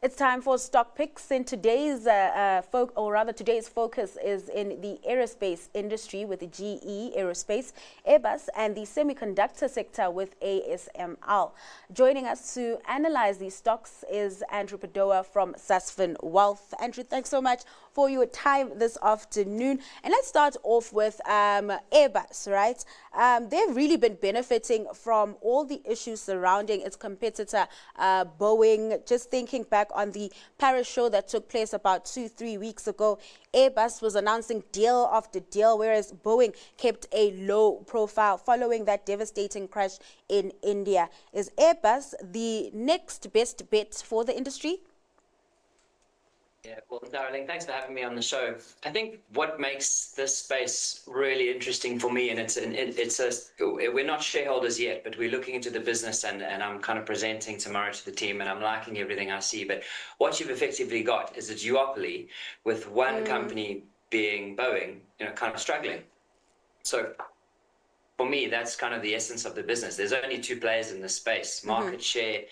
It's time for stock picks, and today's today's focus is in the aerospace industry with the GE Aerospace, Airbus, and the semiconductor sector with ASML. Joining us to analyze these stocks is Andrew Podoa from Sasfin Wealth. Andrew, thanks so much for your time this afternoon. And let's start off with Airbus, right? They've really been benefiting from all the issues surrounding its competitor, Boeing. Just thinking back on the Paris show that took place about 2-3 weeks ago, Airbus was announcing deal after deal, whereas Boeing kept a low profile following that devastating crash in India. Is Airbus the next best bet for the industry? Yeah, well, darling, thanks for having me on the show. I think what makes this space really interesting for me, and we're not shareholders yet, but we're looking into the business, and I'm kind of presenting tomorrow to the team, and I'm liking everything I see. But what you've effectively got is a duopoly with one company being Boeing, kind of struggling. So for me, that's kind of the essence of the business. There's only two players in this space. Market share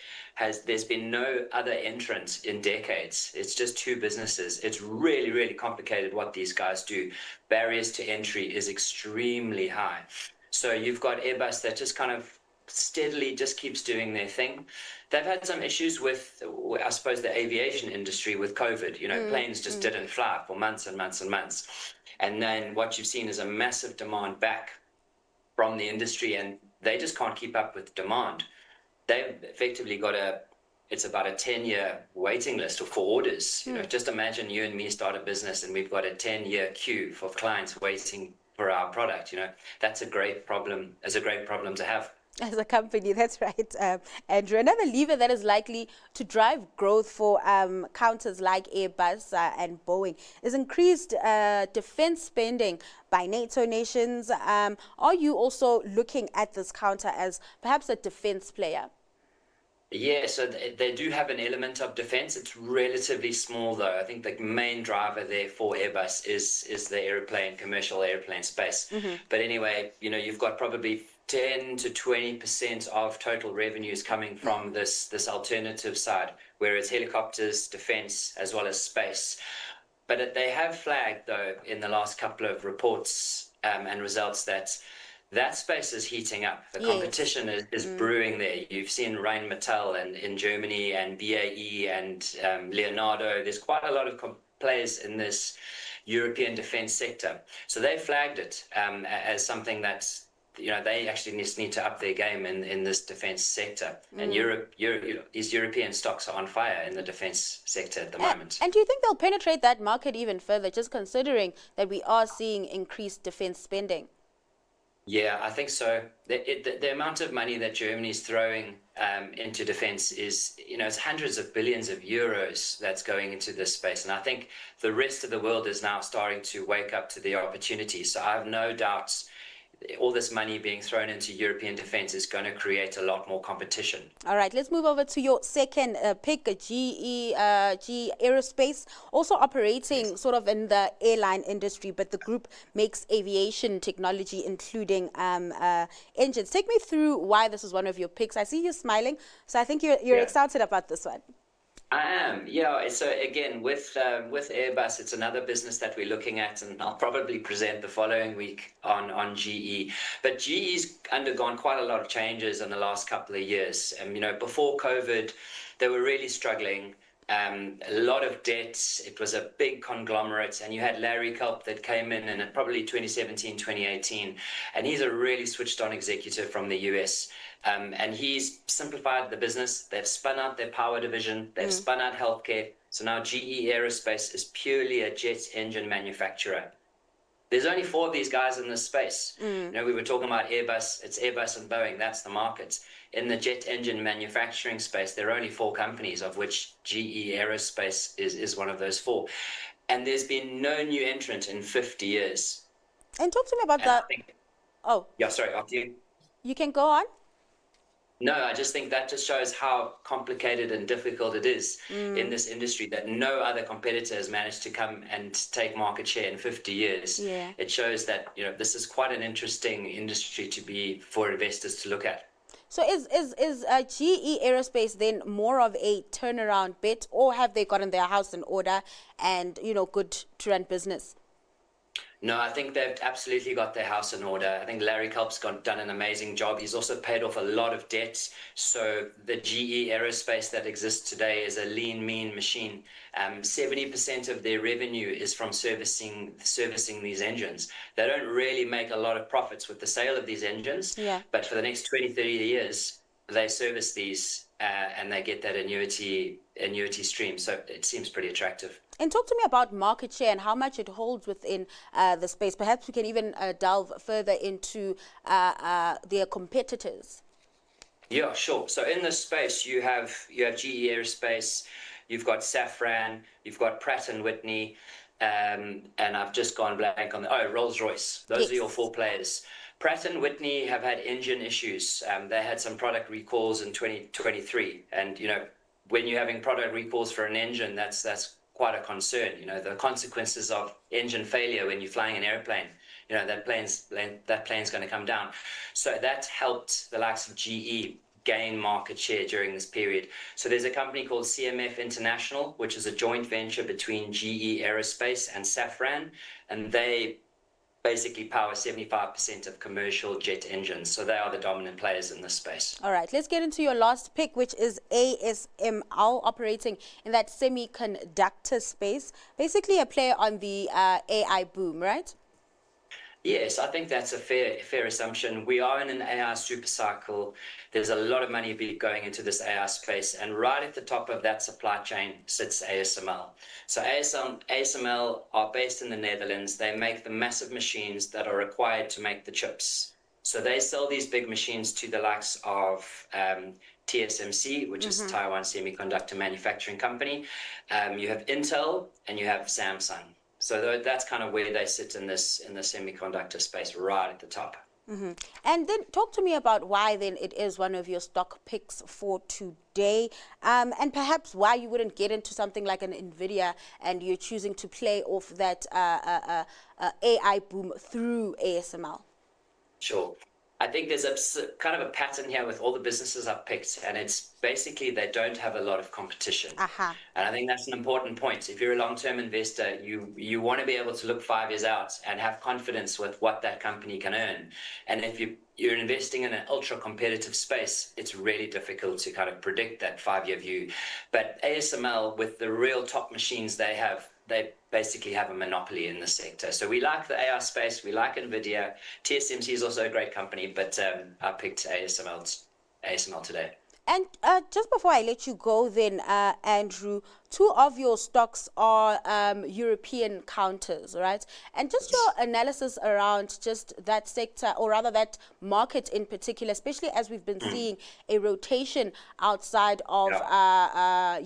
there's been no other entrant in decades. It's just two businesses. It's really, really complicated what these guys do. Barriers to entry is extremely high. So you've got Airbus that just kind of steadily just keeps doing their thing. They've had some issues with, I suppose, the aviation industry with COVID. Planes just didn't fly for months and months and months. And then what you've seen is a massive demand back from the industry, and they just can't keep up with demand. They've effectively got it's about a 10-year waiting list for orders. Just imagine you and me start a business and we've got a 10-year queue for clients waiting for our product. That's a great problem. It's a great problem to have. As a company, that's right, Andrew. Another lever that is likely to drive growth for counters like Airbus and Boeing is increased defense spending by NATO nations. Are you also looking at this counter as perhaps a defense player? Yeah, so they do have an element of defense. It's relatively small, though. I think the main driver there for Airbus is the commercial airplane space. But anyway, you've got probably 10 to 20% of total revenues coming from this alternative side, whereas helicopters, defense, as well as space. But they have flagged, though, in the last couple of reports and results that space is heating up. The competition is brewing there. You've seen Rheinmetall in Germany and BAE and Leonardo. There's quite a lot of players in this European defense sector. So they flagged it as something that's they actually need to up their game in this defense sector. And these European stocks are on fire in the defense sector at the moment. And do you think they'll penetrate that market even further, just considering that we are seeing increased defense spending? Yeah, I think so. The amount of money that Germany is throwing into defense is, it's hundreds of billions of euros that's going into this space. And I think the rest of the world is now starting to wake up to the opportunity. So I have no doubts all this money being thrown into European defense is going to create a lot more competition. All right, let's move over to your second pick, GE Aerospace, also operating sort of in the airline industry, but the group makes aviation technology, including engines. Take me through why this is one of your picks. I see you smiling, so I think you're excited about this one. I am, yeah. So again, with Airbus, it's another business that we're looking at, and I'll probably present the following week on GE. But GE's undergone quite a lot of changes in the last couple of years. Before COVID, they were really struggling. A lot of debt. It was a big conglomerate, and you had Larry Culp that came in probably 2017, 2018, and he's a really switched-on executive from the US. And he's simplified the business. They've spun out their power division. They've spun out healthcare. So now GE Aerospace is purely a jet engine manufacturer. There's only 4 of these guys in this space. We were talking about Airbus. It's Airbus and Boeing. That's the market. In the jet engine manufacturing space, there are only 4 companies, of which GE Aerospace is one of those 4. And there's been no new entrant in 50 years. And talk to me about that. Yeah, sorry, after you. You can go on. No, I just think that just shows how complicated and difficult it is in this industry, that no other competitor has managed to come and take market share in 50 years. It shows that this is quite an interesting industry for investors to look at. So is GE Aerospace then more of a turnaround bet, or have they gotten their house in order and, good to run business? No, I think they've absolutely got their house in order. I think Larry Culp's done an amazing job. He's also paid off a lot of debt. So the GE Aerospace that exists today is a lean, mean machine. 70% of their revenue is from servicing these engines. They don't really make a lot of profits with the sale of these engines, Yeah. but for the next 20, 30 years, they service these and they get that annuity stream. So it seems pretty attractive. And talk to me about market share and how much it holds within the space. Perhaps we can even delve further into their competitors. Yeah, sure. So in this space, you have GE Aerospace, you've got Safran, you've got Pratt and Whitney, and I've just gone blank on Rolls-Royce. Those are your four players. Pratt and Whitney have had engine issues. They had some product recalls in 2023, and when you're having product recalls for an engine, that's quite a concern. The consequences of engine failure when you're flying an airplane. That plane's going to come down. So that helped the likes of GE gain market share during this period. So there's a company called CMF International, which is a joint venture between GE Aerospace and Safran, and they basically power 75% of commercial jet engines. So they are the dominant players in this space. All right, let's get into your last pick, which is ASML, operating in that semiconductor space. Basically a player on the AI boom, right? Yes, I think that's a fair assumption. We are in an AI super cycle. There's a lot of money going into this AI space, and right at the top of that supply chain sits ASML. So ASML are based in the Netherlands. They make the massive machines that are required to make the chips. So they sell these big machines to the likes of TSMC, which is Taiwan Semiconductor Manufacturing Company. You have Intel and you have Samsung. So that's kind of where they sit in the semiconductor space, right at the top. Mm-hmm. And then talk to me about why then it is one of your stock picks for today, and perhaps why you wouldn't get into something like an NVIDIA and you're choosing to play off that AI boom through ASML. Sure. I think there's a kind of a pattern here with all the businesses I've picked, and it's basically they don't have a lot of competition. Uh-huh. And I think that's an important point. If you're a long-term investor, you want to be able to look 5 years out and have confidence with what that company can earn. And if you're investing in an ultra-competitive space, it's really difficult to kind of predict that 5-year view. But ASML, with the real top machines they basically have a monopoly in the sector. So we like the AI space, we like NVIDIA. TSMC is also a great company, but I picked ASML today. And just before I let you go then, Andrew, 2 of your stocks are European counters, right? And just your analysis around just that sector, or rather that market in particular, especially as we've been seeing a rotation outside of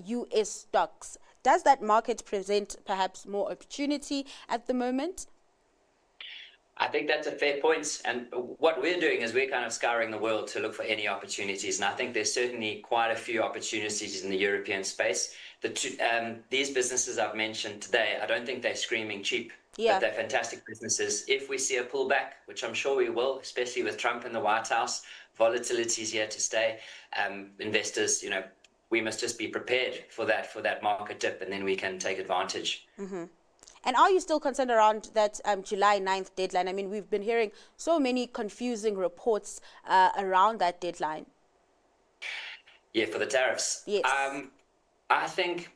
US stocks. Does that market present perhaps more opportunity at the moment? I think that's a fair point. And what we're doing is we're kind of scouring the world to look for any opportunities. And I think there's certainly quite a few opportunities in the European space. These businesses I've mentioned today, I don't think they're screaming cheap, but they're fantastic businesses. If we see a pullback, which I'm sure we will, especially with Trump in the White House, volatility is here to stay. Investors, we must just be prepared for that market dip, and then we can take advantage. Mm-hmm. And are you still concerned around that July 9th deadline? I mean, we've been hearing so many confusing reports around that deadline. Yeah, for the tariffs. Yes. I think,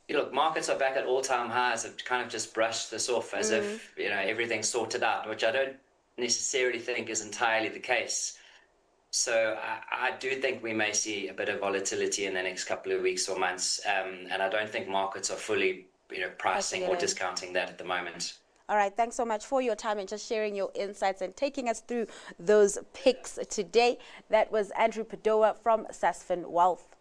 look, markets are back at all-time highs. Have kind of just brushed this off as if, everything's sorted out, which I don't necessarily think is entirely the case. So I do think we may see a bit of volatility in the next couple of weeks or months, and I don't think markets are fully, pricing or discounting that at the moment. All right, thanks so much for your time and just sharing your insights and taking us through those picks today. That was Andrew Podoa from Sasfin Wealth.